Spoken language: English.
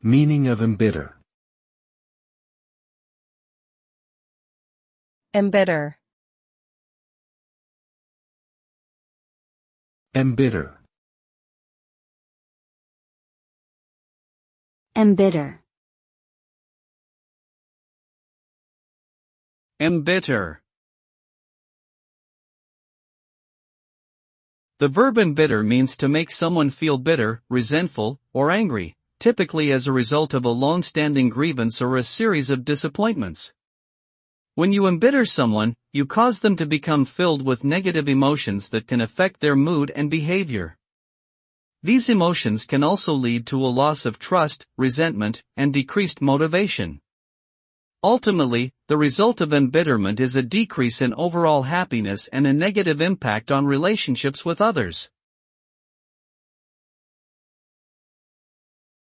Meaning of embitter. Embitter. Embitter. Embitter. Embitter. The verb embitter means to make someone feel bitter, resentful, or angry, typically as a result of a long-standing grievance or a series of disappointments. When you embitter someone, you cause them to become filled with negative emotions that can affect their mood and behavior. These emotions can also lead to a loss of trust, resentment, and decreased motivation. Ultimately, the result of embitterment is a decrease in overall happiness and a negative impact on relationships with others.